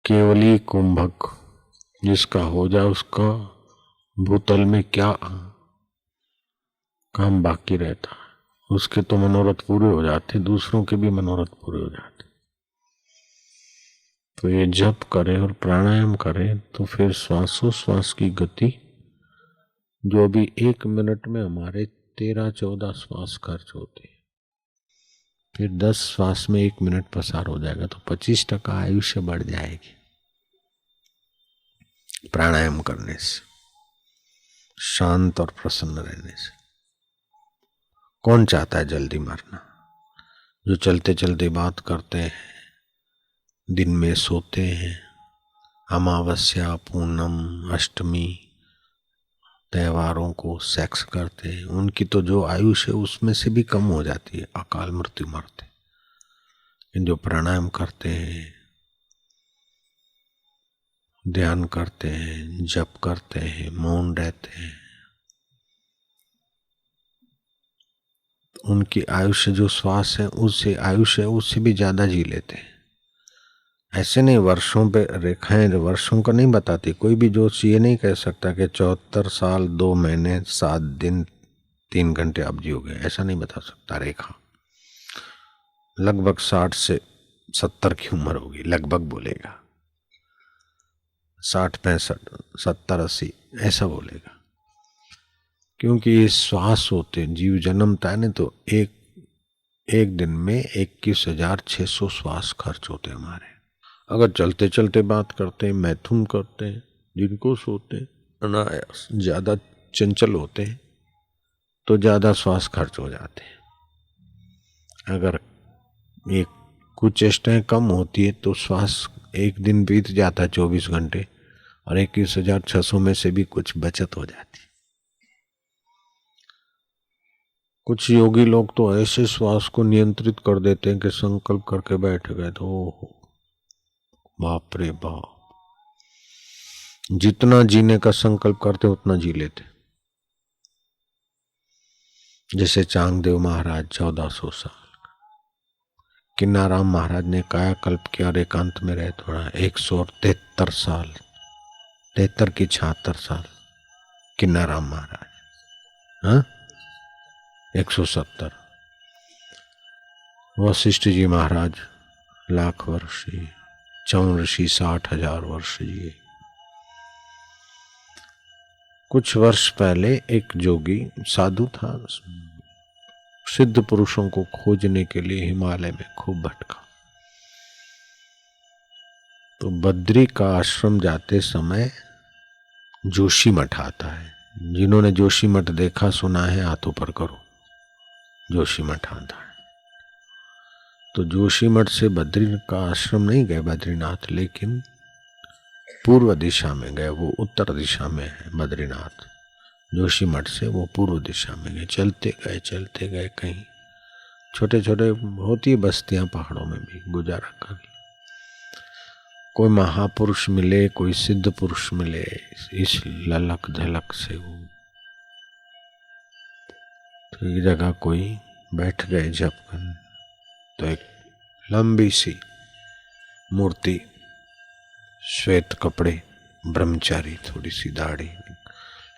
केवली कुंभक जिसका हो जाए उसका भूतल में क्या काम बाकी रहता है। उसके तो मनोरथ पूरे हो जाते, दूसरों के भी मनोरथ पूरे हो जाते। तो ये जप करे और प्राणायाम करे तो फिर श्वासोश्वास की गति जो भी 1 मिनट में हमारे 13-14 श्वास खर्च होते हैं, फिर 10 श्वास में 1 मिनट पसार हो जाएगा तो 25% आयुष्य बढ़ जाएगी प्राणायाम करने से, शांत और प्रसन्न रहने से। कौन चाहता है जल्दी मरना? जो चलते चलते बात करते हैं, दिन में सोते हैं, अमावस्या, पूनम, अष्टमी त्योहारों को सेक्स करते हैं, उनकी तो जो आयुष है उसमें से भी कम हो जाती है, अकाल मृत्यु मरते। इन जो प्राणायाम करते हैं, ध्यान करते हैं, जप करते हैं, मौन रहते हैं, उनकी आयुष्य जो श्वास है उससे आयुष्य उससे भी ज्यादा जी लेते हैं। ऐसे नहीं वर्षों पे रेखाएं वर्षों का नहीं बताती। कोई भी जोश ये नहीं कह सकता कि 74 साल 2 महीने 7 दिन 3 घंटे अब जियोगे, ऐसा नहीं बता सकता रेखा। लगभग 60 से 70 की उम्र होगी, लगभग बोलेगा 60 65 70 80 ऐसा बोलेगा, क्योंकि ये श्वास होते जीव जन्मता है ना, तो एक दिन में 21,600 श्वास खर्च होते हमारे। अगर चलते चलते बात करते हैं, मैथुन करते हैं, जिनको सोते हैं, अनायास ज्यादा चंचल होते हैं तो ज्यादा श्वास खर्च हो जाते हैं। अगर ये कुछ चेष्टाएं कम होती है तो श्वास एक दिन बीत जाता है 24 घंटे और 21,600 में से भी कुछ बचत हो जाती है। कुछ योगी लोग तो ऐसे श्वास को नियंत्रित कर देते हैं कि संकल्प करके बैठ गए तो ओहो बाप रे बाप, जितना जीने का संकल्प करते उतना जी लेते। जैसे चांगदेव महाराज 1400 साल, किन्नाराम महाराज ने कायाकल्प किया और एकांत में रहे थोड़ा 173 साल, 73 की 76 साल किन्नाराम महाराज, हाँ 170। वशिष्ठ जी महाराज लाख वर्ष जिए, चौन ऋषि 60,000 वर्ष जिए। कुछ वर्ष पहले एक जोगी साधु था, सिद्ध पुरुषों को खोजने के लिए हिमालय में खूब भटका। तो बद्री का आश्रम जाते समय जोशी मठ आता है। जिन्होंने जोशी मठ देखा सुना है हाथ ऊपर करो। जोशी मठ आता है तो जोशी मठ से बद्री का आश्रम नहीं गए बद्रीनाथ, लेकिन पूर्व दिशा में गए। वो उत्तर दिशा में है बद्रीनाथ, जोशी मठ से वो पूर्व दिशा में गए। चलते गए कहीं छोटे छोटे होती बस्तियां पहाड़ों में भी गुजारा कर। कोई महापुरुष मिले, कोई सिद्ध पुरुष मिले, इस ललक झलक से वो तो एक जगह कोई बैठ गए जप करने। तो एक लंबी सी मूर्ति, श्वेत कपड़े, ब्रह्मचारी, थोड़ी सी दाढ़ी।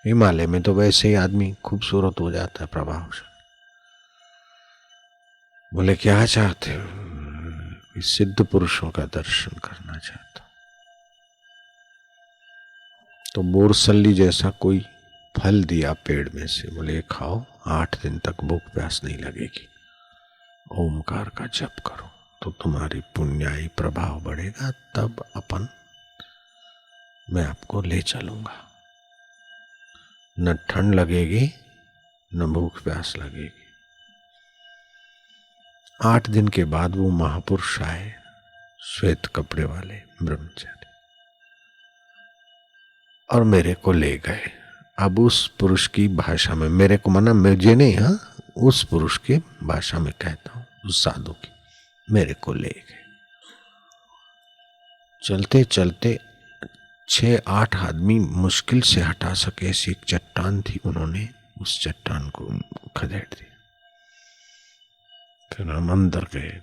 हिमालय में तो वैसे ही आदमी खूबसूरत हो जाता है प्रभावशाली। बोले क्या चाहते हो? इस सिद्ध पुरुषों का दर्शन करना चाहता हूं। तो बोरसल्ली जैसा कोई फल दिया पेड़ में से, बोले खाओ, 8 दिन तक भूख प्यास नहीं लगेगी। ओमकार का जप करो तो तुम्हारी पुण्याई प्रभाव बढ़ेगा, तब अपन मैं आपको ले चलूंगा। न ठंड लगेगी न भूख प्यास लगेगी। 8 दिन के बाद वो महापुरुष आए, श्वेत कपड़े वाले ब्रह्मचारी, और मेरे को ले गए। अब उस पुरुष की भाषा में, मेरे को मना मुझे नहीं, हाँ उस पुरुष की भाषा में कहता हूं, उस साधु की, मेरे को ले गए। चलते चलते 6-8 आदमी मुश्किल से हटा सके ऐसी एक चट्टान थी, उन्होंने उस चट्टान को खदेड़ दिया। फिर हम अंदर गए,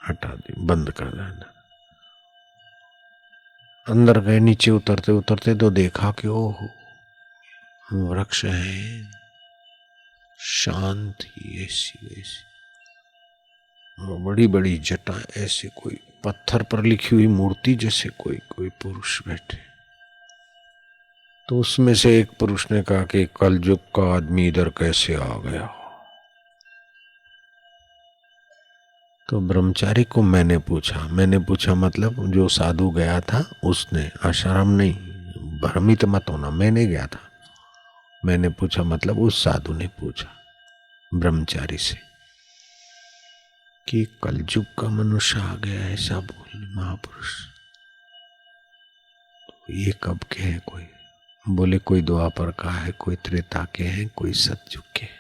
हटा दी, बंद कर देना। अंदर गए, नीचे उतरते उतरते तो देखा कि ओह, वृक्ष है, शांति ऐसी वैसी, बड़ी बड़ी जटा, ऐसे कोई पत्थर पर लिखी हुई मूर्ति जैसे कोई कोई पुरुष बैठे। तो उसमें से एक पुरुष ने कहा कि कलयुग का आदमी इधर कैसे आ गया। तो ब्रह्मचारी को मैंने पूछा मतलब जो साधु गया था उसने, आश्रम नहीं, भ्रमित मत होना, मैंने गया था। मैंने पूछा मतलब उस साधु ने पूछा ब्रह्मचारी से कि कलयुग का मनुष्य आ गया ऐसा बोल महापुरुष, तो ये कब के हैं? कोई बोले कोई द्वापर का है, कोई त्रेता के हैं, कोई सतयुग के हैं।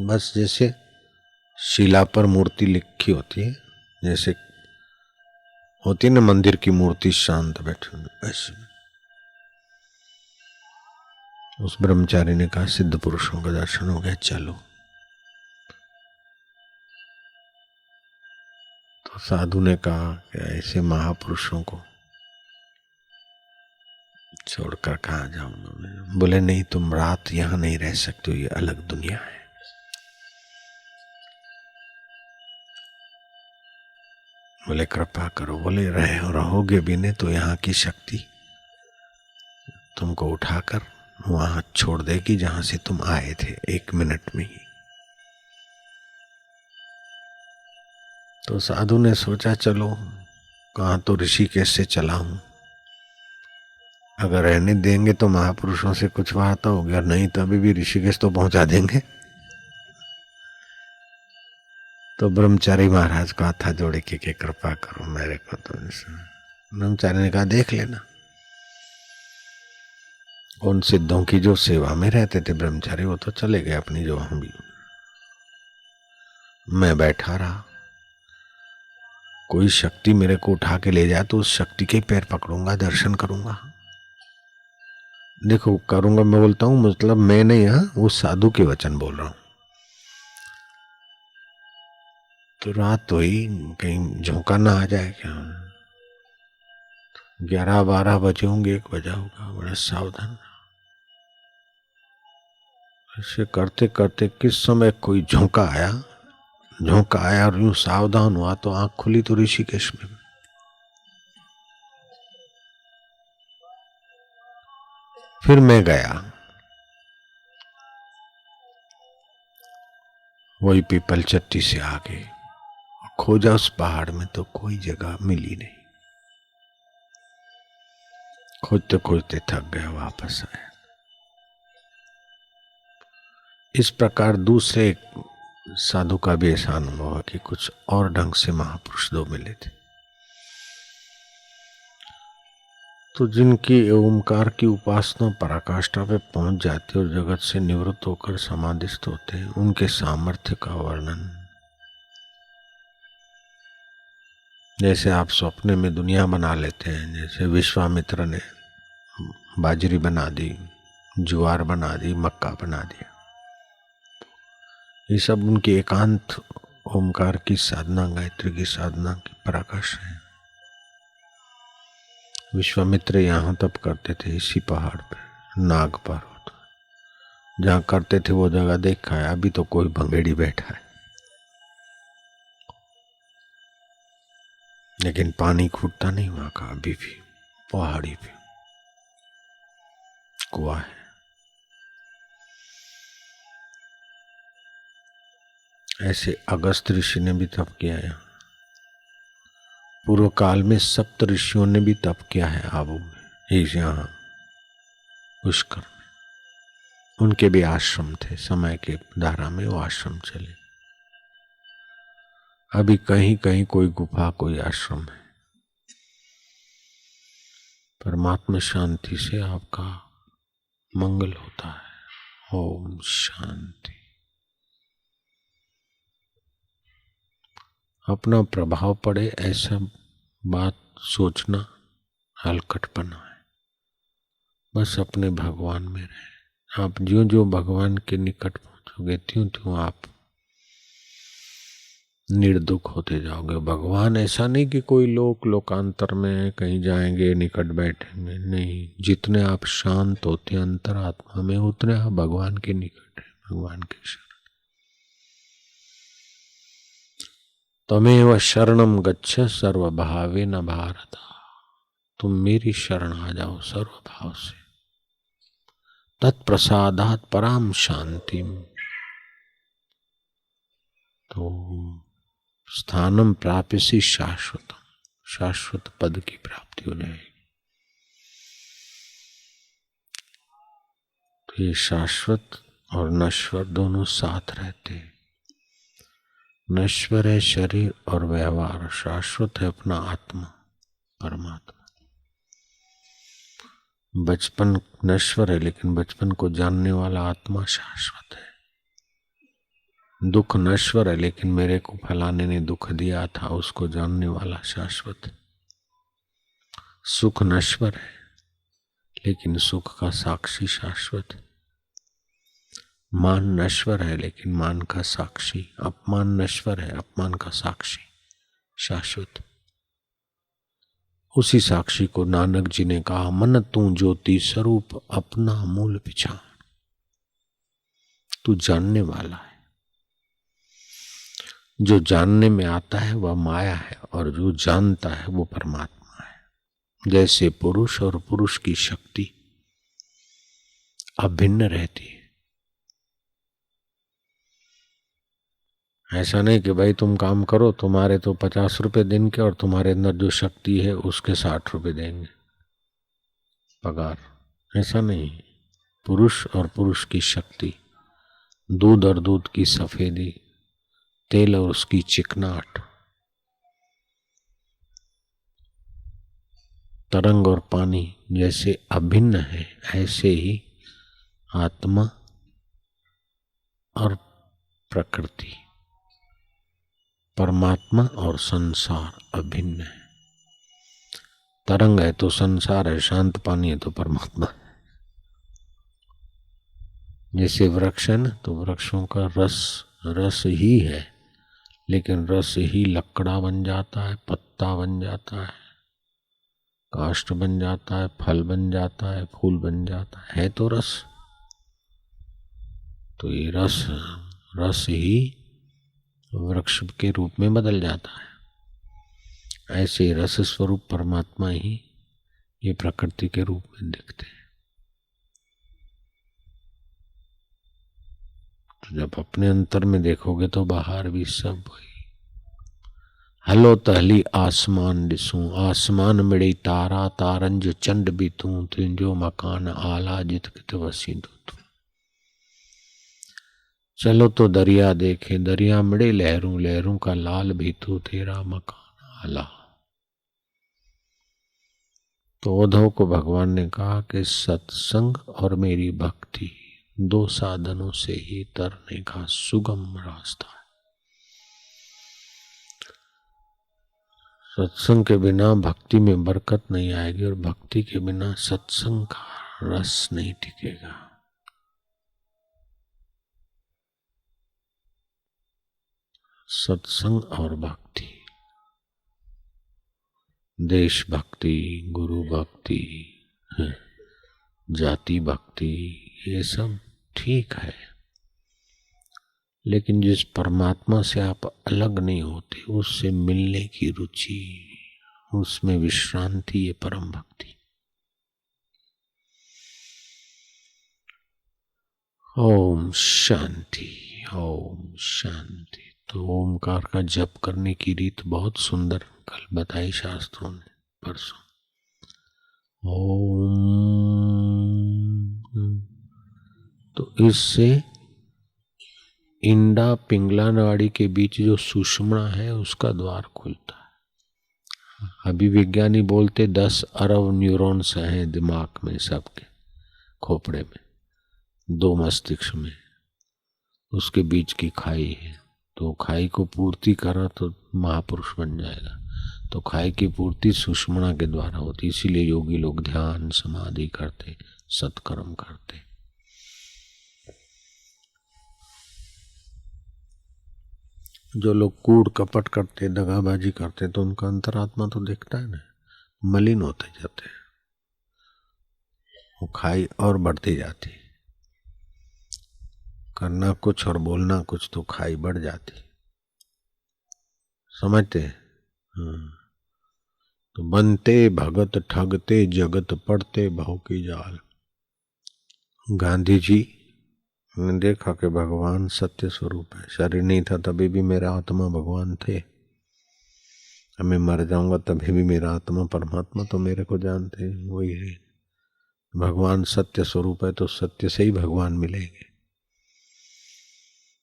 बस जैसे शिला पर मूर्ति लिखी होती है, जैसे होती है ना मंदिर की मूर्ति शांत बैठी, ऐसे उस ब्रह्मचारी ने कहा सिद्ध पुरुषों का दर्शन हो गया, चलो। तो साधु ने कहा कि ऐसे महापुरुषों को छोड़कर कहाँ जाऊंगा मैं? बोले नहीं, तुम रात यहां नहीं रह सकते, ये अलग दुनिया है। बोले कृपा करो। बोले रहोगे भी नहीं तो यहाँ की शक्ति तुमको उठाकर वहां छोड़ देगी जहां से तुम आए थे, 1 मिनट में ही। तो साधु ने सोचा चलो, कहाँ तो ऋषिकेश से चला हूं, अगर रहने देंगे तो महापुरुषों से कुछ वार्ता होगी, और नहीं तो अभी भी ऋषिकेश तो पहुंचा देंगे। तो ब्रह्मचारी महाराज का हाथ जोड़े के कृपा करो मेरे को। तो ब्रह्मचारी ने कहा देख लेना। उन सिद्धों की जो सेवा में रहते थे ब्रह्मचारी, वो तो चले गए अपनी जो हम भी। मैं बैठा रहा, कोई शक्ति मेरे को उठा के ले जाए तो उस शक्ति के पैर पकड़ूंगा, दर्शन करूंगा। देखो करूंगा मैं बोलता हूं, मतलब मैं नहीं, वो साधु के वचन बोल रहा हूं। तो रात हुई, कहीं झोंका ना आ जाए क्या? 11-12 बजे होंगे, 1 बजा होगा। बड़ा सावधान ऐसे करते करते किस समय कोई झोंका आया और यूं सावधान हुआ तो आंख खुली तो ऋषिकेश में। फिर मैं गया, वही पीपल चट्टी से आगे खोजा उस पहाड़ में, तो कोई जगह मिली नहीं। खोजते खोजते थक गया, वापस आया। इस प्रकार दूसरे साधु का भी ऐसा अनुभव है कि कुछ और ढंग से महापुरुष 2 मिले थे। तो जिनकी ओमकार की उपासना पराकाष्ठा पे पहुंच जाती है और जगत से निवृत्त होकर समाधिस्थ होते हैं, उनके सामर्थ्य का वर्णन, जैसे आप सपने में दुनिया बना लेते हैं। जैसे विश्वामित्र ने बाजरी बना दी, ज्वार बना दी, मक्का बना दिया। ये सब उनकी एकांत ओमकार की साधना, गायत्री की साधना की पराकाष्ठा है। विश्वामित्र यहाँ तप करते थे इसी पहाड़ पे, नाग पर्वत, जहाँ करते थे वो जगह देखा है। अभी तो कोई भंगेड़ी बैठा है, लेकिन पानी खूटता नहीं वहां का, अभी भी पहाड़ी पे कुआं है। ऐसे अगस्त ऋषि ने भी तप किया है। पूर्व काल में सप्त ऋषियों ने भी तप किया है आबू में, यहाँ पुष्कर में। उनके भी आश्रम थे, समय के धारा में वो आश्रम चले। अभी कहीं कहीं कोई गुफा, कोई आश्रम है। परमात्मा शांति से आपका मंगल होता है। ओम शांति। अपना प्रभाव पड़े ऐसा बात सोचना हलकटपना है। बस अपने भगवान में रहे। आप ज्यों ज्यों भगवान के निकट पहुंचोगे त्यों त्यों आप निर्दुख होते जाओगे। भगवान ऐसा नहीं कि कोई लोकांतर में कहीं जाएंगे निकट बैठेंगे, नहीं। जितने आप शांत होते अंतरात्मा में उतने आप भगवान के निकट है, भगवान के शरण। तमेव शरणम गच्छ सर्वभावेन भारत। तुम मेरी शरण आ जाओ सर्वभाव से। तत्प्रसादात् पराम शांतिम। तो स्थानम प्राप्यसि शाश्वतम, शाश्वत पद की प्राप्ति हो जाएगी। तो ये शाश्वत और नश्वर दोनों साथ रहते हैं। नश्वर है शरीर और व्यवहार, शाश्वत है अपना आत्मा परमात्मा। बचपन नश्वर है लेकिन बचपन को जानने वाला आत्मा शाश्वत है। दुख नश्वर है लेकिन मेरे को फलाने ने दुख दिया था उसको जानने वाला शाश्वत है। सुख नश्वर है लेकिन सुख का साक्षी शाश्वत है। मान नश्वर है लेकिन मान का साक्षी, अपमान नश्वर है अपमान का साक्षी शाश्वत। उसी साक्षी को नानक जी ने कहा, मन तू ज्योति स्वरूप अपना मूल पिछाड़। तू जानने वाला है। जो जानने में आता है वह माया है और जो जानता है वो परमात्मा है। जैसे पुरुष और पुरुष की शक्ति अभिन्न रहती है। ऐसा नहीं कि भाई तुम काम करो, तुम्हारे तो 50 रुपए दिन के और तुम्हारे अंदर जो शक्ति है उसके 60 रुपए देंगे पगार। ऐसा नहीं। पुरुष और पुरुष की शक्ति, दूध और दूध की सफेदी, तेल और उसकी चिकनाहट, तरंग और पानी जैसे अभिन्न है, ऐसे ही आत्मा और प्रकृति, परमात्मा और संसार अभिन्न है। तरंग है तो संसार है, शांत पानी है तो परमात्मा है। जैसे वृक्ष है ना, तो वृक्षों का रस ही है, लेकिन रस ही लकड़ा बन जाता है, पत्ता बन जाता है, काष्ठ बन जाता है, फल बन जाता है, फूल बन जाता है तो रस। तो ये रस ही वृक्ष के रूप में बदल जाता है। ऐसे रस स्वरूप परमात्मा ही ये प्रकृति के रूप में दिखते हैं। तो जब अपने अंतर में देखोगे तो बाहर भी सब वही। हलो तहली आसमान दिसूं, आसमान मिड़ी तारा, तारन जो चंड भी तू, तुंजो मकान आला जित कित वसी तू। चलो तो दरिया देखे, दरिया मिड़े लहरों, लहरों का लाल भी तू, तेरा मकान आला। तो उद्धव को भगवान ने कहा कि सत्संग और मेरी भक्ति दो साधनों से ही तरने का सुगम रास्ता है। सत्संग के बिना भक्ति में बरकत नहीं आएगी और भक्ति के बिना सत्संग का रस नहीं टिकेगा। सत्संग और भक्ति, देश भक्ति, गुरु भक्ति, जाति भक्ति, ये सब ठीक है, लेकिन जिस परमात्मा से आप अलग नहीं होते, उससे मिलने की रुचि, उसमें विश्रांति, ये परम भक्ति। ओम शांति, ओम शांति। तो ओमकार का जप करने की रीत बहुत सुंदर कल बताई शास्त्रों ने परसों। ओम, तो इससे इंडा पिंगला नाड़ी के बीच जो सुषुम्ना है उसका द्वार खुलता है। अभी विज्ञानी बोलते 10 अरब न्यूरॉन्स हैं दिमाग में, सबके खोपड़े में, 2 मस्तिष्क में, उसके बीच की खाई है। तो खाई को पूर्ति करा तो महापुरुष बन जाएगा। तो खाई की पूर्ति सुषुम्ना के द्वारा होती, इसीलिए योगी लोग ध्यान समाधि करते, सत्कर्म करते। जो लोग कूड़ कपट करते, दगाबाजी करते, तो उनका अंतरात्मा तो दिखता है ना, मलिन होते जाते हैं, वो खाई और बढ़ती जाती, करना कुछ और बोलना कुछ तो खाई बढ़ जाती, समझते हैं? तो बनते भगत ठगते जगत पड़ते भाव की जाल। गांधी जी ने देखा कि भगवान सत्य स्वरूप है, शरीर नहीं था तभी भी मेरा आत्मा भगवान थे, अब मैं मर जाऊंगा तभी भी मेरा आत्मा परमात्मा तो मेरे को जानते हैं, वही है। भगवान सत्य स्वरूप है तो सत्य से ही भगवान मिलेंगे।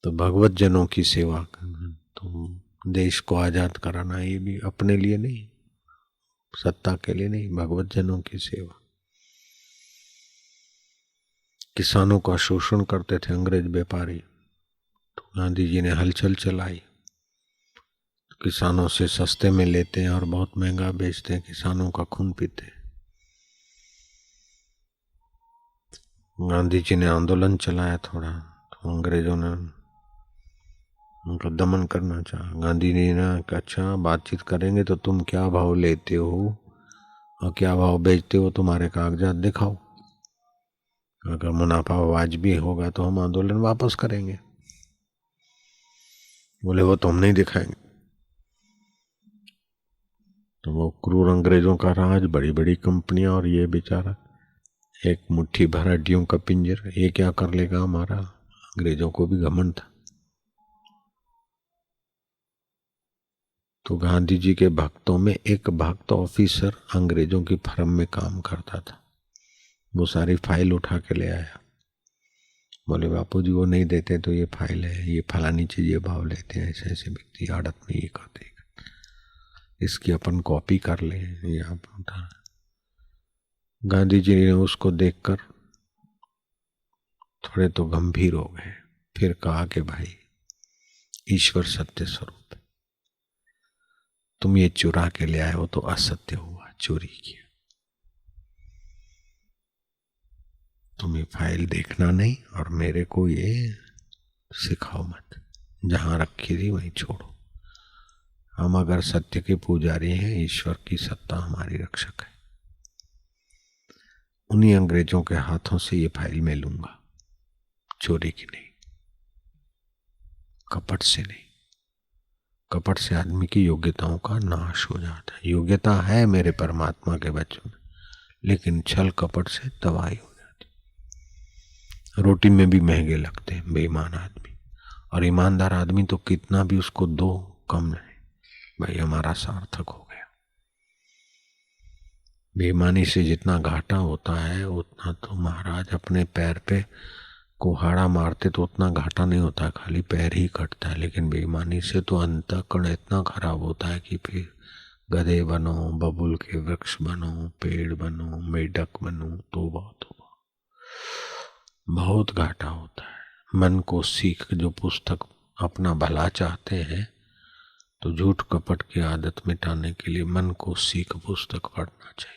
तो भगवत जनों की सेवा करना, तो देश को आजाद कराना, ये भी अपने लिए नहीं, सत्ता के लिए नहीं, भगवत जनों की सेवा। किसानों का शोषण करते थे अंग्रेज व्यापारी, तो गांधी जी ने हलचल चलाई, किसानों से सस्ते में लेते हैं और बहुत महंगा बेचते हैं, किसानों का खून पीते हैं। गांधी जी ने आंदोलन चलाया थोड़ा, तो अंग्रेजों ने उनका दमन करना चाहा। गांधी जी ने कहा अच्छा बातचीत करेंगे तो तुम क्या भाव लेते हो और क्या भाव बेचते हो, तुम्हारे कागजात दिखाओ, अगर मुनाफा वाजबी होगा तो हम आंदोलन वापस करेंगे। बोले वो तो हम नहीं दिखाएंगे। तो वो क्रूर अंग्रेजों का राज, बड़ी बड़ी कंपनियां, और ये बेचारा एक मुट्ठी भर हड्डियों का पिंजर, ये क्या कर लेगा हमारा। अंग्रेजों को भी घमंड था। तो गांधी जी के भक्तों में एक भक्त ऑफिसर अंग्रेजों की फर्म में काम करता था, वो सारी फाइल उठा के ले आया। बोले बापू जी वो नहीं देते तो ये फाइल है, ये फलानी चीज ये भाव लेते हैं, ऐसे ऐसे व्यक्ति आड़त में ये करते, इसकी अपन कॉपी कर ले, ये आप उठा। गांधी जी ने उसको देखकर थोड़े तो गंभीर हो गए, फिर कहा कि भाई ईश्वर सत्य स्वरूप है, तुम ये चुरा के ले आए हो तो असत्य हुआ, चोरी किया, तुम ये फाइल देखना नहीं और मेरे को ये सिखाओ मत, जहां रखी थी वहीं छोड़ो। हम अगर सत्य के पुजारी हैं, ईश्वर की सत्ता हमारी रक्षक है। उन्हीं अंग्रेजों के हाथों से ये फाइल मैं लूंगा, चोरी की नहीं, कपट से नहीं। कपट से आदमी की योग्यताओं का नाश हो जाता है। योग्यता है मेरे परमात्मा के बच्चों में, लेकिन छल कपट से तबाही हो जाती। रोटी में भी महंगे लगते हैं बेईमान आदमी, और ईमानदार आदमी तो कितना भी उसको दो कम नहीं, भाई हमारा सार्थक हो गया। बेईमानी से जितना घाटा होता है उतना तो महाराज अपने पैर पे कुहाड़ा मारते तो उतना घाटा नहीं होता, खाली पैर ही कटता है। लेकिन बेईमानी से तो अंतःकरण इतना खराब होता है कि फिर गधे बनो, बबुल के वृक्ष बनो, पेड़ बनो, मेढक बनो, तौबा तौबा, बहुत घाटा होता है। मन को सीख जो पुस्तक अपना भला चाहते हैं तो झूठ कपट की आदत मिटाने के लिए मन को सीख पुस्तक पढ़ना चाहिए।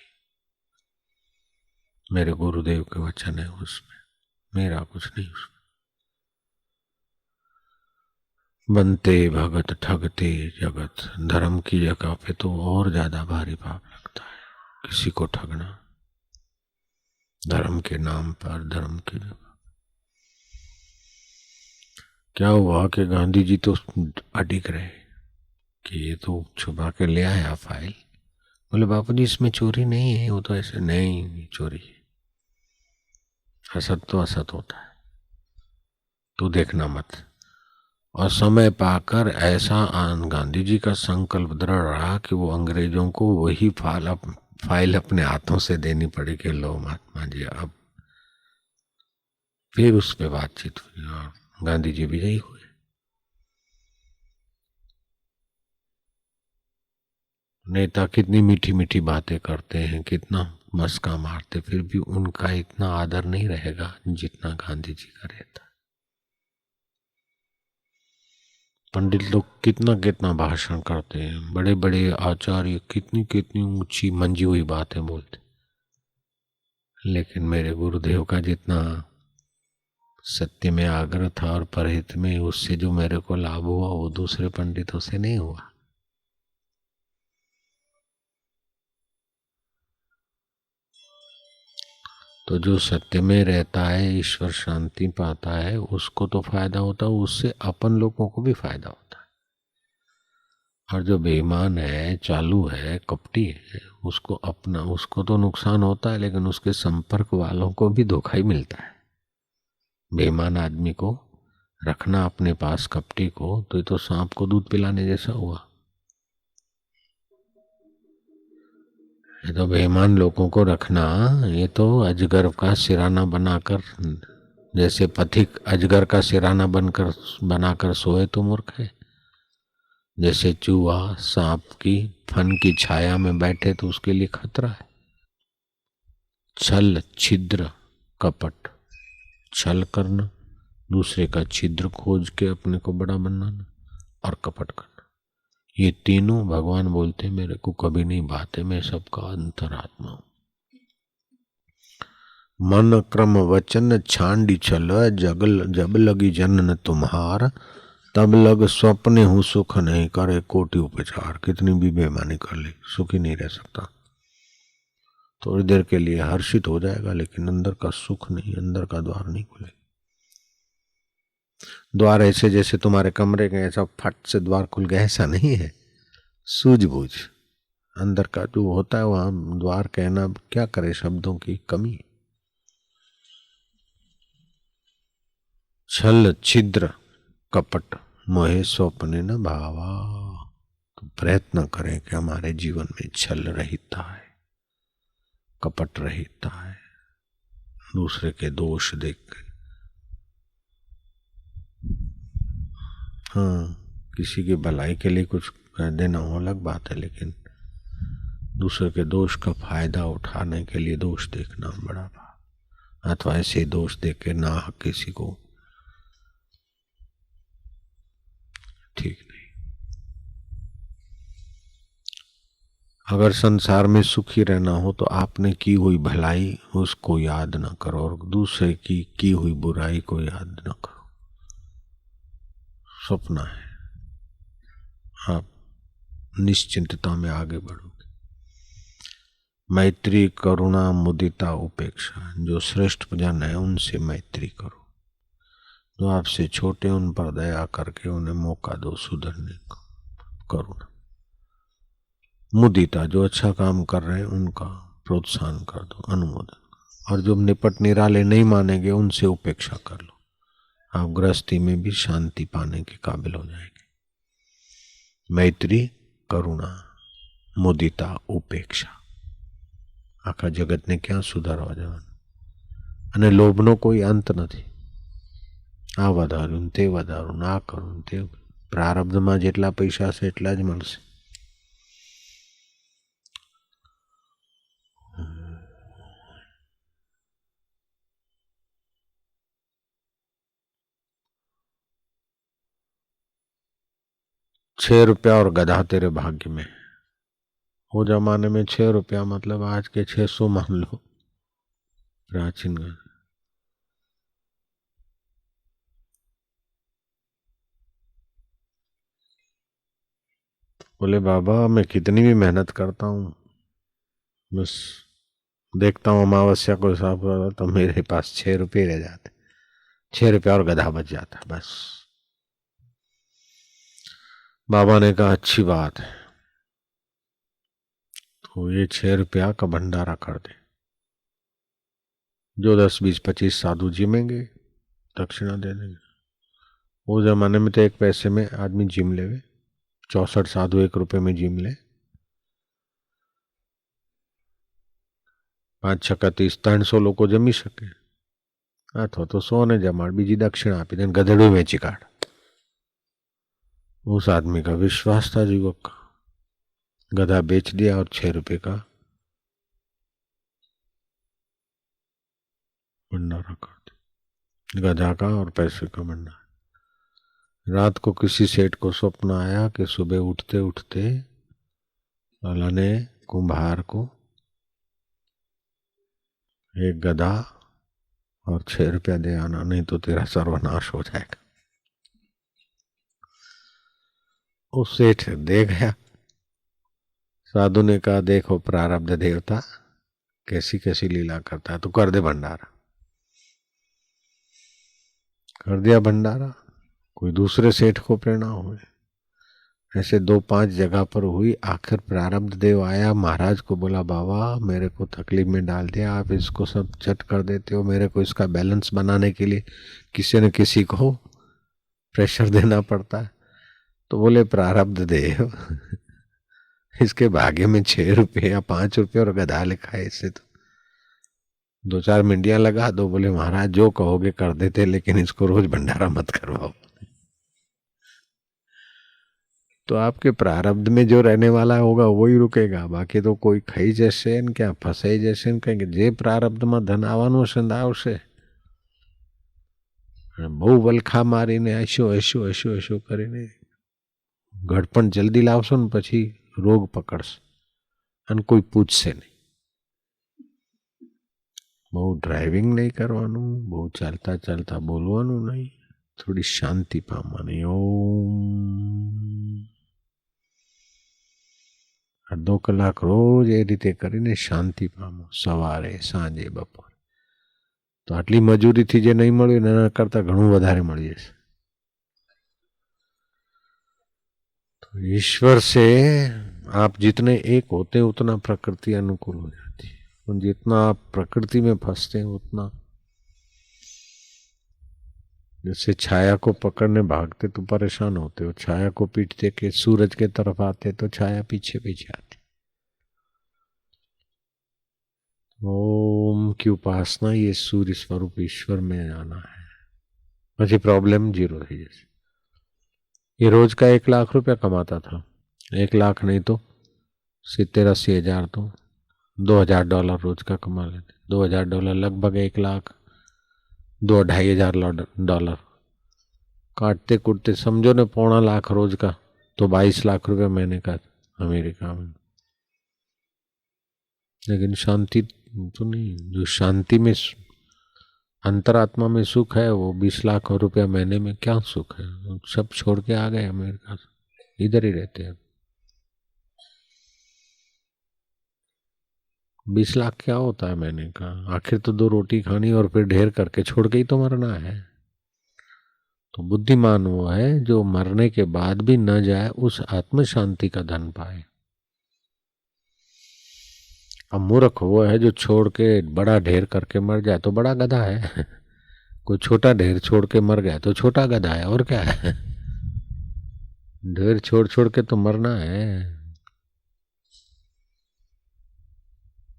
मेरे गुरुदेव के वचन है उसमें, मेरा कुछ नहीं उसमें। बनते भगत ठगते जगत, धर्म की जगह पे तो और ज्यादा भारी पाप लगता है किसी को ठगना, धर्म के नाम पर, धर्म की जगह। क्या हुआ कि गांधी जी तो अडिग रहे कि ये तो छुपा के ले आया फाइल। बोले बापू जी इसमें चोरी नहीं है, वो तो ऐसे नहीं चोरी है, असत तो असत होता है, तू देखना मत। और समय पाकर ऐसा गांधी जी का संकल्प दृढ़ रहा कि वो अंग्रेजों को वही फाइल अपने हाथों से देनी पड़ी कि लो महात्मा जी अब। फिर उस पर बातचीत हुई और गांधी जी विजयी हुए। नेता कितनी मीठी मीठी बातें करते हैं, कितना मस्का मारते, फिर भी उनका इतना आदर नहीं रहेगा जितना गांधी जी का रहता। पंडित लोग कितना कितना भाषण करते हैं, बड़े बड़े आचार्य कितनी कितनी ऊंची मंजी हुई बातें बोलते, लेकिन मेरे गुरुदेव का जितना सत्य में आग्रह था और परहित में, उससे जो मेरे को लाभ हुआ वो दूसरे पंडितों से नहीं हुआ। तो जो सत्य में रहता है, ईश्वर शांति पाता है, उसको तो फायदा होता है, उससे अपन लोगों को भी फायदा होता है। और जो बेईमान है, चालू है, कपटी है, उसको तो नुकसान होता है, लेकिन उसके संपर्क वालों को भी धोखा ही मिलता है। बेईमान आदमी को रखना अपने पास, कपटी को, तो ये तो सांप को दूध पिलाने जैसा हुआ। ये तो बेईमान लोगों को रखना, ये तो अजगर का सिराना बनाकर, जैसे पथिक अजगर का सिराना बनाकर सोए तो मूर्ख है। जैसे चूहा सांप की फन की छाया में बैठे तो उसके लिए खतरा है। छल, छिद्र, कपट, छल करना, दूसरे का छिद्र खोज के अपने को बड़ा बनाना, और कपट करना, ये तीनों भगवान बोलते मेरे को कभी नहीं भाते, मैं सबका अंतरात्मा हूं। मन क्रम वचन छांडी छल, जगल जब लगी जनन तुम्हार, तब लग स्वप्ने हूं सुख नहीं करे कोटि उपचार। कितनी भी बेईमानी कर ले, सुखी नहीं रह सकता। थोड़ी देर के लिए हर्षित हो जाएगा, लेकिन अंदर का सुख नहीं, अंदर का द्वार नहीं खुले। द्वार ऐसे जैसे तुम्हारे कमरे के ऐसा फट से द्वार खुल गया, ऐसा नहीं है। सूझबूझ अंदर का जो होता है, वहां द्वार कहना क्या करे, शब्दों की कमी। छल, छिद्र, कपट, मोहे स्वप्ने न भावा। तो प्रयत्न करें कि हमारे जीवन में छल रहिता है, कपट रहिता है, दूसरे के दोष देख के, हाँ किसी की भलाई के लिए कुछ कह देना वो अलग बात है, लेकिन दूसरे के दोष का फायदा उठाने के लिए दोष देखना बड़ा बात, अथवा ऐसे दोष देख के ना किसी को, ठीक नहीं। अगर संसार में सुखी रहना हो तो आपने की हुई भलाई उसको याद न करो, और दूसरे की हुई बुराई को याद न करो। सपना है, आप निश्चिंतता में आगे बढ़ोगे। मैत्री, करुणा, मुदिता, उपेक्षा, जो श्रेष्ठ जन है उनसे मैत्री करो। जो आपसे छोटे उन पर दया करके उन्हें मौका दो सुधरने को। करुणा, मुदिता, जो अच्छा काम कर रहे हैं उनका प्रोत्साहन कर दो, अनुमोदन। और जो निपट निराले नहीं मानेंगे उनसे उपेक्षा कर लो। आप गृहस्थी में भी शांति पाने के काबिल हो जाएंगे। मैत्री, करुणा, मुदिता, उपेक्षा, आखा जगत ने क्या सुधारवा जवान। અને લોભનો કોઈ અંત નથી। આ વધાર્યું તે વધારું, ના કરું તે, પ્રારબ્ધમાં જેટલા પૈસા છે એટલા જ મળશે। ₹6 और गधा तेरे भाग्य में। वो जमाने में ₹6 मतलब आज के 600 मान लो, प्राचीन। बोले बाबा मैं कितनी भी मेहनत करता हूँ, बस देखता हूँ अमावस्या को हिसाब कर तो मेरे पास ₹6 रह जाते, ₹6 और गधा बच जाता बस। बाबा ने कहा अच्छी बात है, तो ये ₹6 का भंडारा कर दे। जो 10, 20, 25 साधु जिमेंगे दक्षिणा दे देंगे। वो जमाने में तो 1 पैसे में आदमी जिम लेवे, 64 साधु ₹1 में जिम ले। 5 छक्का 30, 300 લોકો જમી શકે, અથવા તો 100 ને જમાડ, બીજી દક્ષિણા આપી દે, ગધેડું વેચી કાઢ। उस आदमी का विश्वास था युवक का, गधा बेच दिया और ₹6 का भंडारा कर दिया, गधा का और पैसे का भंडारा। रात को किसी सेठ को स्वप्न आया कि सुबह उठते उठते लाला ने कुम्हार को एक गधा और 6 रुपया दे आना, नहीं तो तेरा सर्वनाश हो जाएगा। वो सेठ दे गया। साधु ने कहा, देखो प्रारब्ध देवता कैसी कैसी लीला करता है, तो कर दे भंडारा। कर दिया भंडारा। कोई दूसरे सेठ को प्रेरणा हुई। ऐसे 2-5 जगह पर हुई। आखिर प्रारब्ध देव आया, महाराज को बोला, बाबा मेरे को तकलीफ में डाल दिया, आप इसको सब चट कर देते हो, मेरे को इसका बैलेंस बनाने के लिए किसी न किसी को प्रेशर देना पड़ता है। तो बोले, प्रारब्ध देव इसके भाग्य में 6 रुपये या 5 रुपये और गधा लिखा है, इससे तो 2-4 मिंटियां लगा दो। बोले, महाराज जो कहोगे कर देते, लेकिन इसको रोज भंडारा मत करवाओ। तो आपके प्रारब्ध में जो रहने वाला होगा वही रुकेगा, बाकी तो कोई खाई जैसे क्या फसाई जैसे कहेंगे जे प्रारब्ध में धन આવવાનું છે બહુ વલખા મારીને ऐशो ऐशो ऐशो ऐशो કરીને ઘડપણ જલ્દી લાવશો ને પછી રોગ પકડશે અને કોઈ પૂછશે નહીં। બહુ ડ્રાઇવિંગ નહીં કરવાનું, બહુ ચાલતા ચાલતા બોલવાનું નહીં, થોડી શાંતિ પામવાની। ઓમ 2 કલાક રોજ એ રીતે કરીને શાંતિ પામો, સવારે સાંજે બપોરે। તો આટલી મજૂરીથી જે નહીં મળ્યું એના કરતાં ઘણું વધારે મળી જશે। तो ईश्वर से आप जितने एक होते हैं उतना प्रकृति अनुकूल हो जाती है, और जितना आप प्रकृति में फंसते हैं उतना, जैसे छाया को पकड़ने भागते तो परेशान होते हो, छाया को पीटते के सूरज के तरफ आते तो छाया पीछे पीछे आती। ओम की उपासना, ये सूर्य स्वरूप ईश्वर में जाना है, પછી प्रॉब्लम 0 થઈ જશે। ये रोज का 1 लाख रुपया कमाता था, 1 लाख नहीं तो 70-80 हजार, तो $2000 रोज का कमा लेते। $2000 लगभग 1 लाख, 2-2.5 हजार काटते कुटते समझो ने 1.25 लाख रोज का, तो 22 लाख रुपया महीने का अमेरिका में। लेकिन शांति तो नहीं, जो शांति में अंतरात्मा में सुख है वो 20 लाख रुपया महीने में क्या सुख है। सब छोड़ के आ गए अमेरिका से, इधर ही रहते हैं। 20 लाख क्या होता है महीने का, आखिर तो 2 रोटी खानी और फिर ढेर करके छोड़ के ही तो मरना है। तो बुद्धिमान वो है जो मरने के बाद भी न जाए, उस आत्म शांति का धन पाए। अब मूर्ख वो है जो छोड़ के बड़ा ढेर करके मर जाए तो बड़ा गधा है, कोई छोटा ढेर छोड़ के मर गया तो छोटा गधा है, और क्या है। ढेर छोड़ छोड़ के तो मरना है।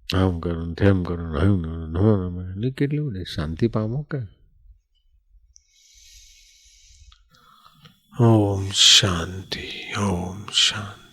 આમ કરું તેમ કરું કેટલું શાંતિ પામો કે। ओम शांति, ओम शांति।